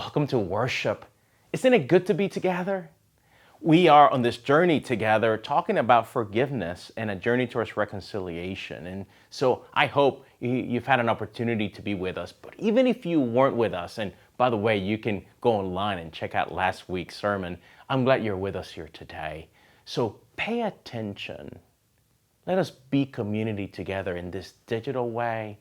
welcome to worship. Isn't it good to be together? We are on this journey together talking about forgiveness and a journey towards reconciliation. And so I hope you've had an opportunity to be with us. But even if you weren't with us, and by the way, you can go online and check out last week's sermon, I'm glad you're with us here today. So pay attention. Let us be community together in this digital way,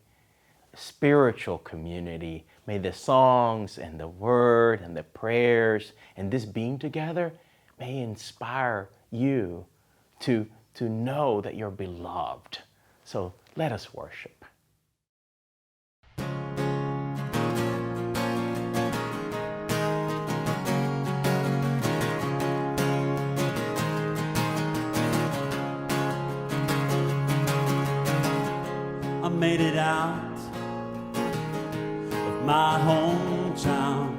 spiritual community. May the songs and the word and the prayers and this being together may inspire you to know that you're beloved. So let us worship. I made it out of my hometown,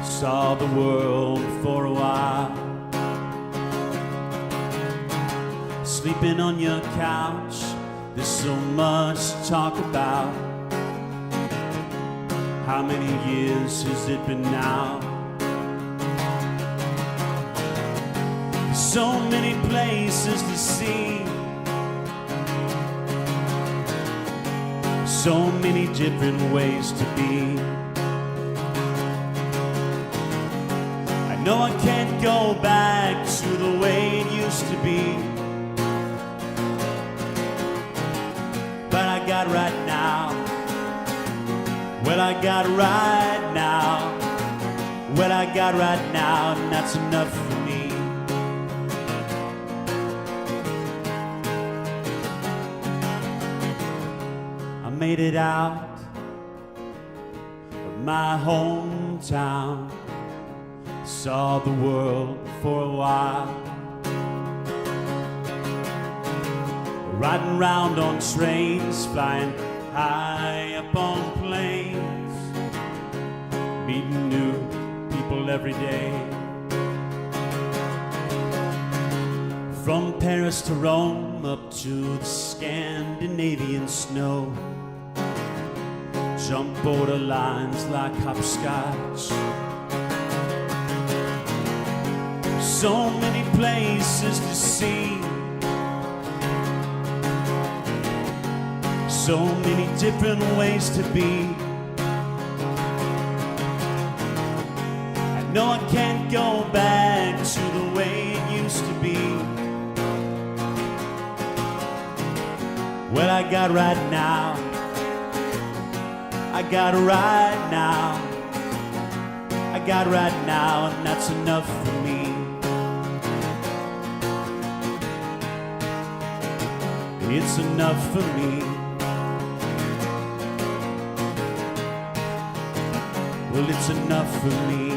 saw the world for a while, sleeping on your couch. There's so much to talk about. How many years has it been now? So many places to see, so many different ways to be. I know I can't go back to the way it used to be, but I got right now, what I got right now, what I got right now, and that's enough for me. I made it out of my hometown, saw the world for a while, riding round on trains, flying high up on planes, meeting new people every day. From Paris to Rome, up to the Scandinavian snow, jump borderlines like hopscotch. So many places to see, so many different ways to be. I know I can't go back to the way it used to be. What I got right now, I got right now, I got right now, and that's enough for me. It's enough for me. Well, it's enough for me.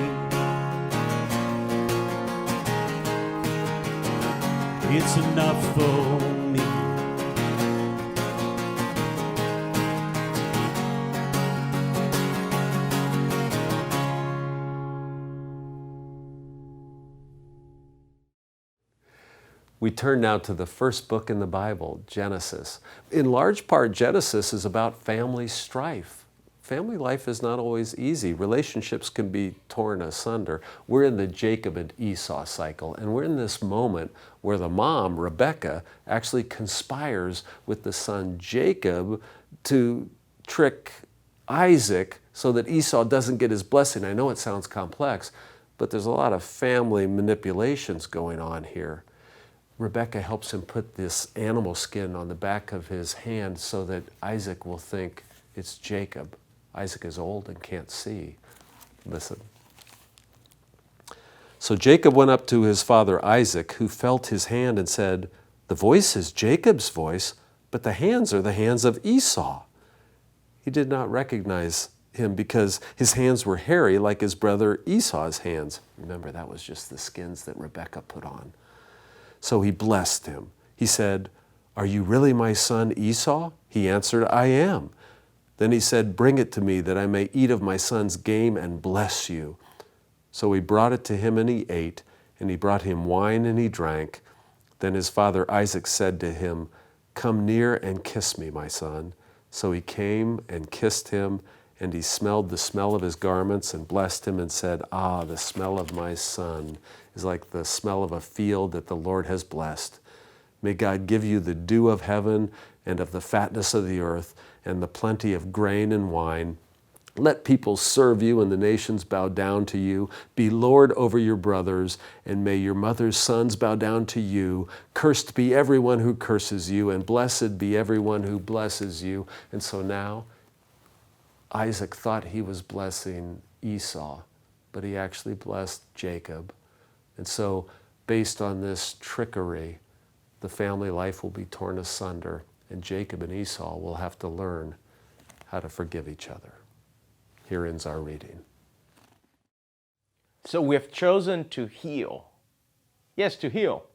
It's enough for me. We turn now to the first book in the Bible, Genesis. In large part, Genesis is about family strife. Family life is not always easy. Relationships can be torn asunder. We're in the Jacob and Esau cycle, and we're in this moment where the mom, Rebecca, actually conspires with the son Jacob to trick Isaac so that Esau doesn't get his blessing. I know it sounds complex, but there's a lot of family manipulations going on here. Rebecca helps him put this animal skin on the back of his hand so that Isaac will think it's Jacob. Isaac is old and can't see. Listen. So Jacob went up to his father Isaac, who felt his hand and said, "The voice is Jacob's voice, but the hands are the hands of Esau." He did not recognize him because his hands were hairy like his brother Esau's hands. Remember, that was just the skins that Rebecca put on. So he blessed him. He said, "Are you really my son Esau?" He answered, "I am." Then he said, "Bring it to me that I may eat of my son's game and bless you." So he brought it to him and he ate, and he brought him wine and he drank. Then his father Isaac said to him, "Come near and kiss me, my son." So he came and kissed him, And he smelled the smell of his garments and blessed him and said, "Ah, the smell of my son is like the smell of a field that the Lord has blessed. May God give you the dew of heaven and of the fatness of the earth and the plenty of grain and wine. Let people serve you and the nations bow down to you. Be Lord over your brothers, and may your mother's sons bow down to you. Cursed be everyone who curses you, and blessed be everyone who blesses you." And so now Isaac thought he was blessing Esau, but he actually blessed Jacob. And so based on this trickery, the family life will be torn asunder, and Jacob and Esau will have to learn how to forgive each other. Here ends our reading. So we have chosen to heal. Yes, to heal.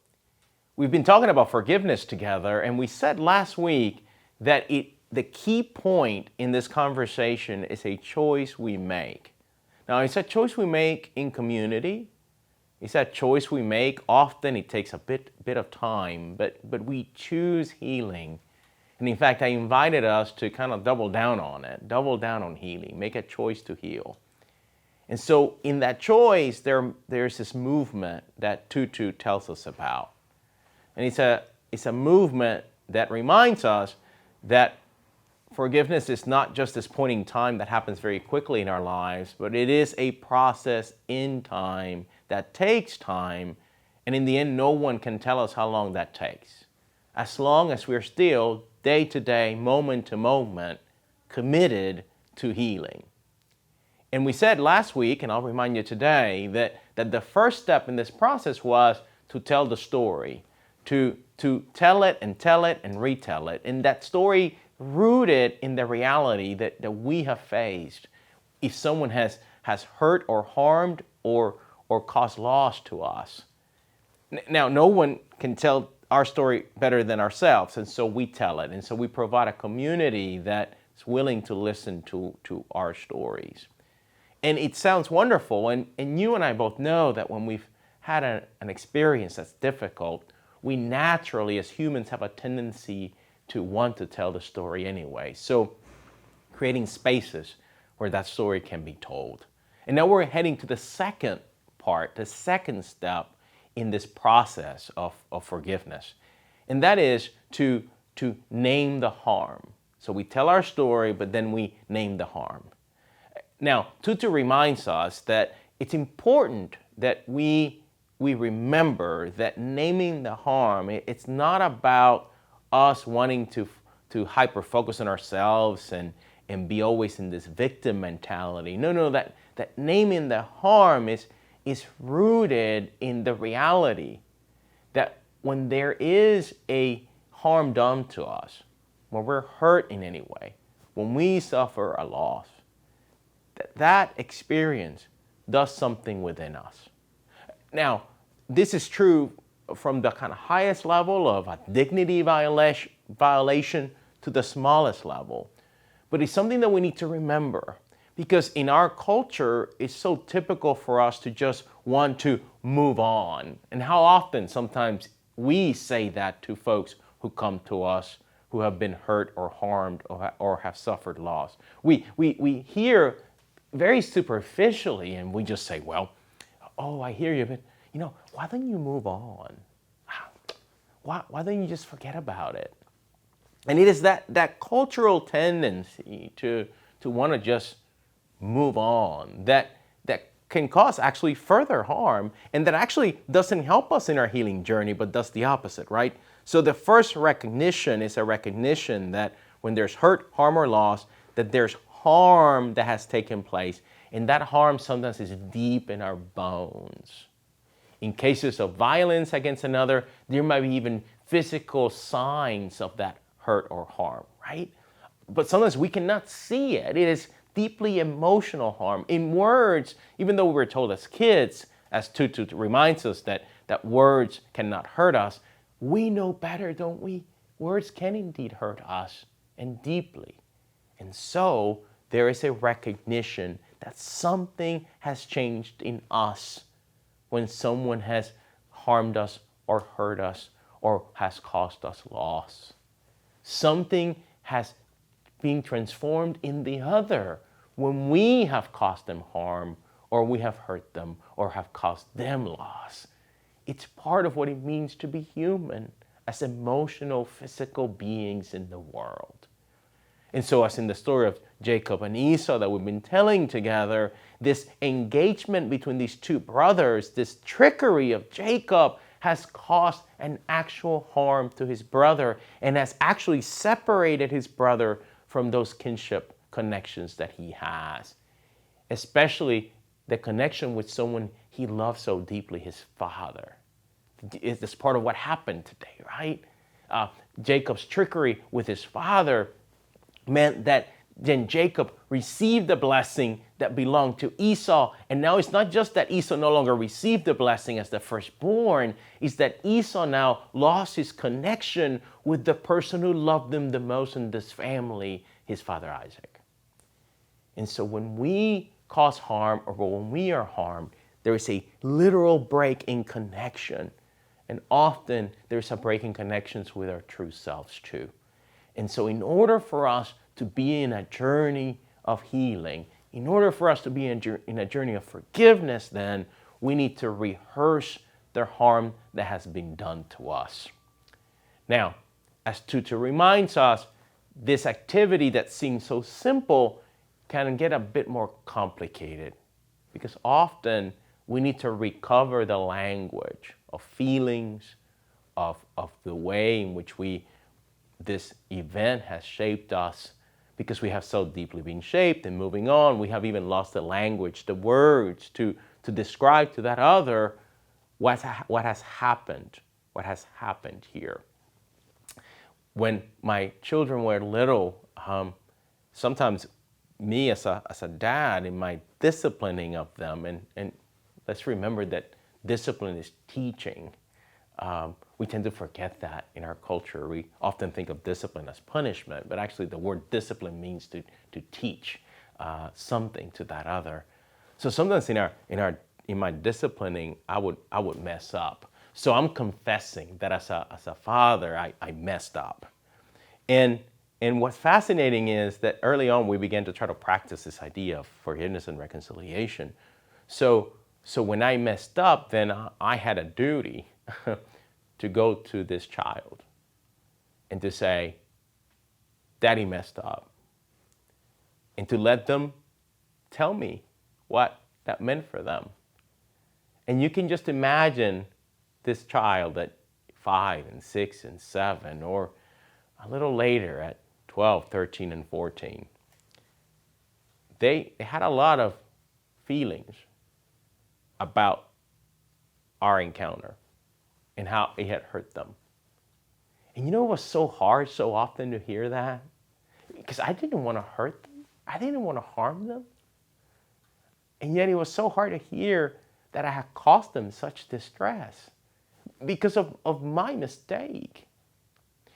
We've been talking about forgiveness together, and we said last week that the key point in this conversation is a choice we make. Now, it's a choice we make in community. It's a choice we make. Often it takes a bit of time, but we choose healing. And in fact, I invited us to kind of double down on it, double down on healing, make a choice to heal. And so in that choice, there's this movement that Tutu tells us about. And it's a movement that reminds us that forgiveness is not just this point in time that happens very quickly in our lives, but it is a process in time that takes time. And in the end, no one can tell us how long that takes. As long as we're still day to day, moment to moment, committed to healing. And we said last week, and I'll remind you today, that the first step in this process was to tell the story, to tell it and retell it. And that story rooted in the reality that we have faced. If someone has hurt or harmed or caused loss to us. Now, no one can tell our story better than ourselves, and so we tell it. And so we provide a community that is willing to listen to our stories. And it sounds wonderful, and you and I both know that when we've had an experience that's difficult, we naturally, as humans, have a tendency to want to tell the story anyway. So creating spaces where that story can be told. And now we're heading to the second part, the second step in this process of forgiveness. And that is to name the harm. So we tell our story, but then we name the harm. Now, Tutu reminds us that it's important that we remember that naming the harm, it's not about us wanting to hyper-focus on ourselves and be always in this victim mentality. No, that naming the harm is rooted in the reality that when there is a harm done to us, when we're hurt in any way, when we suffer a loss, that experience does something within us. Now, this is true from the kind of highest level of a dignity violation to the smallest level. But it's something that we need to remember. Because in our culture, it's so typical for us to just want to move on. And how often sometimes we say that to folks who come to us who have been hurt or harmed or have suffered loss. We hear very superficially and we just say, well, oh, I hear you, but why don't you move on? Why don't you just forget about it? And it is that cultural tendency to want to just move on that can cause actually further harm, and that actually doesn't help us in our healing journey, but does the opposite, right? So the first recognition is a recognition that when there's hurt, harm, or loss, that there's harm that has taken place, and that harm sometimes is deep in our bones. In cases of violence against another, there might be even physical signs of that hurt or harm, right? But sometimes we cannot see it. It is deeply emotional harm. In words, even though we were told as kids, as Tutu reminds us that words cannot hurt us, we know better, don't we? Words can indeed hurt us, and deeply. And so there is a recognition that something has changed in us when someone has harmed us or hurt us or has caused us loss. Something has been transformed in the other when we have caused them harm, or we have hurt them, or have caused them loss. It's part of what it means to be human as emotional, physical beings in the world. And so, as in the story of Jacob and Esau that we've been telling together, this engagement between these two brothers, this trickery of Jacob, has caused an actual harm to his brother and has actually separated his brother from those kinship connections that he has, especially the connection with someone he loves so deeply, his father. It's part of what happened today, right? Jacob's trickery with his father meant that then Jacob received the blessing that belonged to Esau. And now it's not just that Esau no longer received the blessing as the firstborn, it's that Esau now lost his connection with the person who loved him the most in this family, his father Isaac. And so when we cause harm or when we are harmed, there is a literal break in connection. And often there's a break in connections with our true selves too. And so in order for us to be in a journey of healing, in order for us to be in a journey of forgiveness, then we need to rehearse the harm that has been done to us. Now, as Tutu reminds us, this activity that seems so simple can get a bit more complicated because often we need to recover the language of feelings, of the way in which this event has shaped us, because we have so deeply been shaped and moving on, we have even lost the language, the words to describe to that other what has happened here. When my children were little, sometimes me as a dad in my disciplining of them, and let's remember that discipline is teaching. We tend to forget that in our culture. We often think of discipline as punishment, but actually the word discipline means to teach something to that other. So sometimes in my disciplining, I would mess up. So I'm confessing that as a father, I messed up. And what's fascinating is that early on we began to try to practice this idea of forgiveness and reconciliation. So when I messed up, then I had a duty to go to this child and to say, Daddy messed up. And to let them tell me what that meant for them. And you can just imagine this child at 5 and 6 and 7, or a little later at 12, 13, and 14. They had a lot of feelings about our encounter and how it had hurt them. And you know what was so hard so often to hear that? Because I didn't want to hurt them. I didn't want to harm them. And yet it was so hard to hear that I had caused them such distress because of my mistake.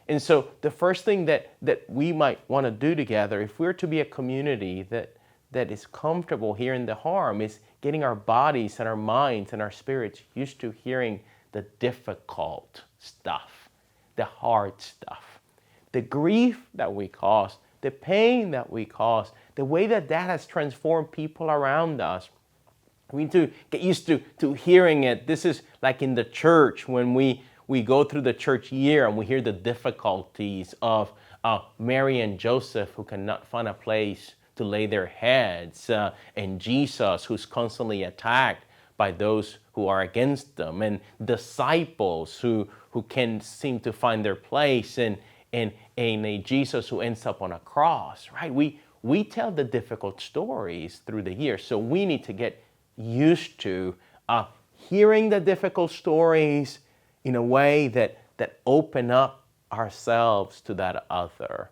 And so the first thing that we might want to do together, if we're to be a community that is comfortable hearing the harm, is getting our bodies and our minds and our spirits used to hearing the difficult stuff, the hard stuff, the grief that we cause, the pain that we cause, the way that has transformed people around us. We need to get used to hearing it. This is like in the church when we go through the church year and we hear the difficulties of Mary and Joseph who cannot find a place to lay their heads, and Jesus who's constantly attacked by those who are against them, and disciples who can seem to find their place, and a Jesus who ends up on a cross, right? We tell the difficult stories through the year, so we need to get used to hearing the difficult stories in a way that open up ourselves to that other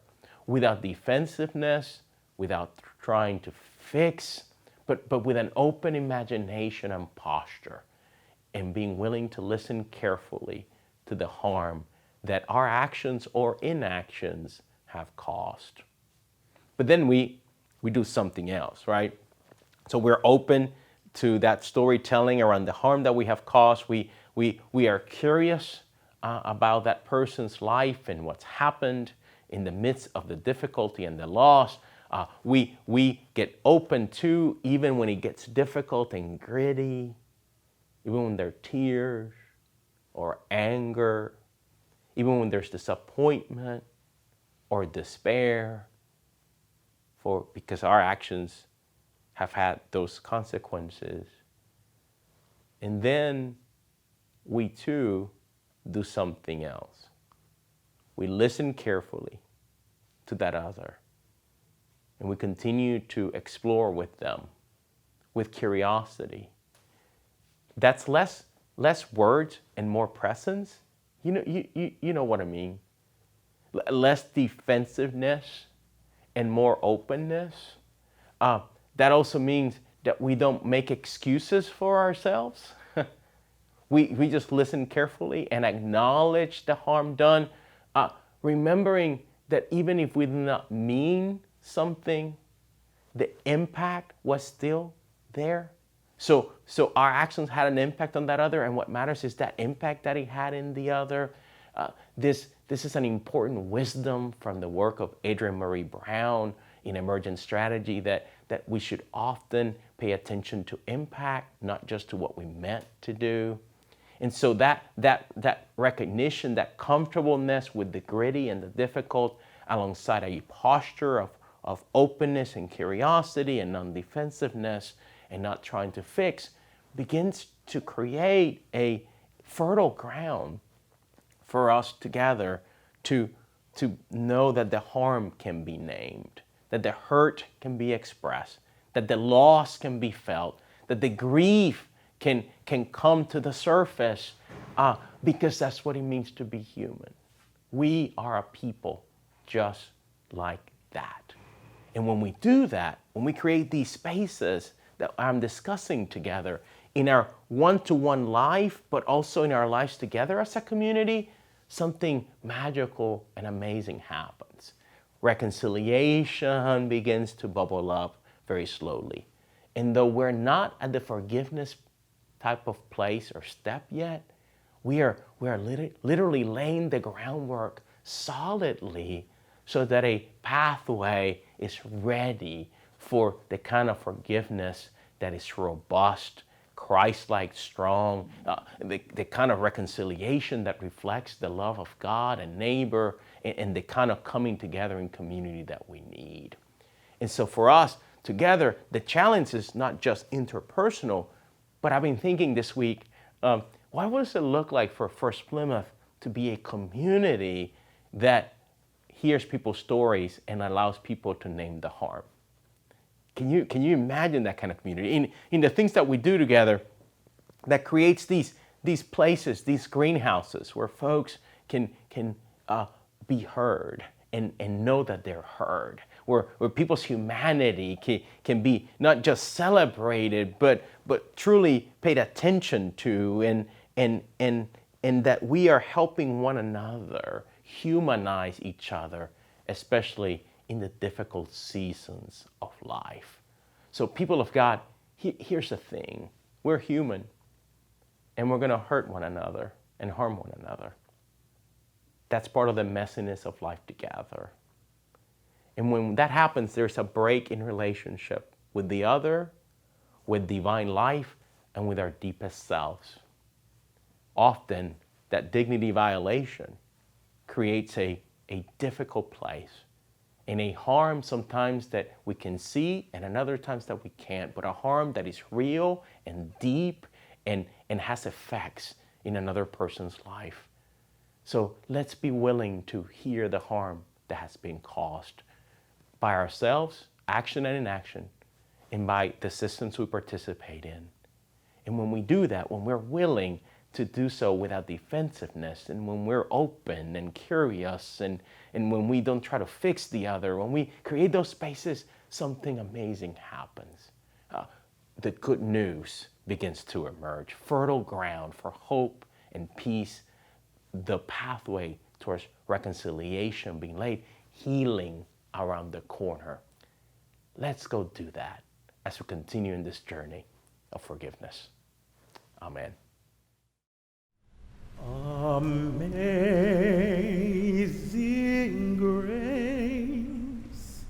without defensiveness, without trying to fix, but with an open imagination and posture, and being willing to listen carefully to the harm that our actions or inactions have caused. But then we do something else, right? So we're open to that storytelling around the harm that we have caused. We are curious about that person's life and what's happened in the midst of the difficulty and the loss. We get open to, even when it gets difficult and gritty, even when there are tears or anger, even when there's disappointment or despair, because our actions have had those consequences. And then we too do something else. We listen carefully to that other, and we continue to explore with them with curiosity. That's less words and more presence. You know what I mean. Less defensiveness and more openness. That also means that we don't make excuses for ourselves. We just listen carefully and acknowledge the harm done, remembering that even if we did not mean something, the impact was still there. So our actions had an impact on that other, and what matters is that impact that it had in the other. This is an important wisdom from the work of Adrienne Marie Brown in Emergent Strategy, that we should often pay attention to impact, not just to what we meant to do. And so that recognition, that comfortableness with the gritty and the difficult, alongside a posture of openness and curiosity and non-defensiveness and not trying to fix, begins to create a fertile ground for us together to know that the harm can be named, that the hurt can be expressed, that the loss can be felt, that the grief can come to the surface, because that's what it means to be human. We are a people just like that. And when we do that, when we create these spaces that I'm discussing together in our one-to-one life, but also in our lives together as a community, something magical and amazing happens. Reconciliation begins to bubble up very slowly. And though we're not at the forgiveness type of place or step yet, we are literally laying the groundwork solidly so that a pathway is ready for the kind of forgiveness that is robust, Christ-like, strong, the kind of reconciliation that reflects the love of God and neighbor, and the kind of coming together in community that we need. And so for us together, the challenge is not just interpersonal, but I've been thinking this week, what does it look like for First-Plymouth to be a community that hears people's stories and allows people to name the harm? Can you imagine that kind of community? In the things that we do together, that creates these places, these greenhouses where folks can be heard and know that they're heard, where people's humanity can be not just celebrated, but truly paid attention to, and that we are helping one another humanize each other, especially in the difficult seasons of life. So people of God, here's the thing. We're human, and we're going to hurt one another and harm one another. That's part of the messiness of life together. And when that happens, there's a break in relationship with the other, with divine life, and with our deepest selves. Often, that dignity violation creates a difficult place and a harm sometimes that we can see and at other times that we can't, but a harm that is real and deep and has effects in another person's life. So let's be willing to hear the harm that has been caused by ourselves, action and inaction, and by the systems we participate in. And when we do that, when we're willing to do so without defensiveness, and when we're open and curious, and when we don't try to fix the other, when we create those spaces, something amazing happens. The good news begins to emerge. Fertile ground for hope and peace, the pathway towards reconciliation being laid, healing around the corner. Let's go do that as we continue in this journey of forgiveness. Amen. Amazing grace,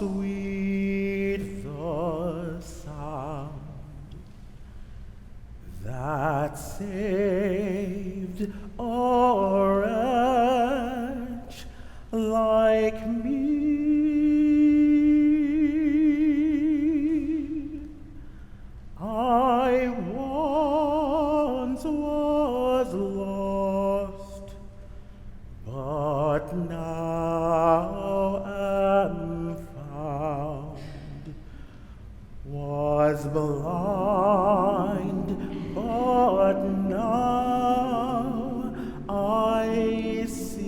sweet the sound that saved a wretch like me. I once was lost, but now am found, was blind, but now I see.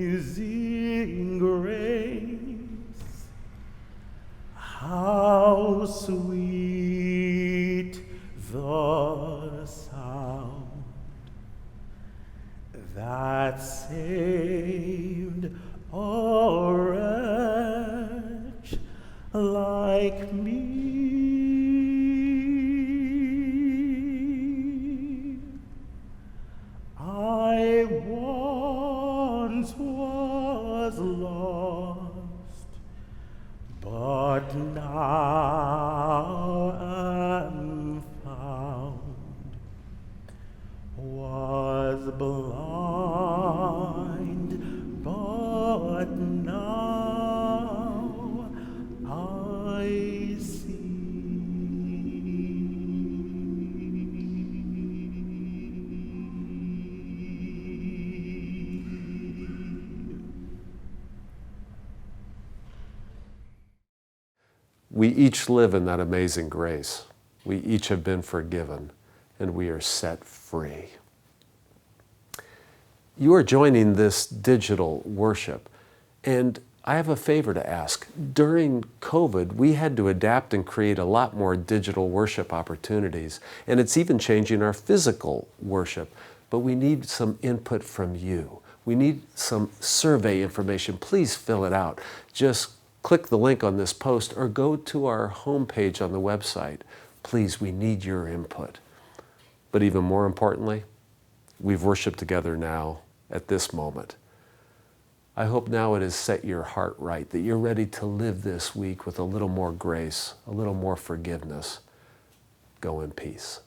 Amazing grace, how sweet the sound that saved a wretch like me. I once was lost, but now am found, was blind, but now I We each live in that amazing grace. We each have been forgiven, and we are set free. You are joining this digital worship, and I have a favor to ask. During COVID, we had to adapt and create a lot more digital worship opportunities, and it's even changing our physical worship. But we need some input from you. We need some survey information. Please fill it out. Just click the link on this post or go to our homepage on the website. Please, we need your input. But even more importantly, we've worshiped together now at this moment. I hope now it has set your heart right, that you're ready to live this week with a little more grace, a little more forgiveness. Go in peace.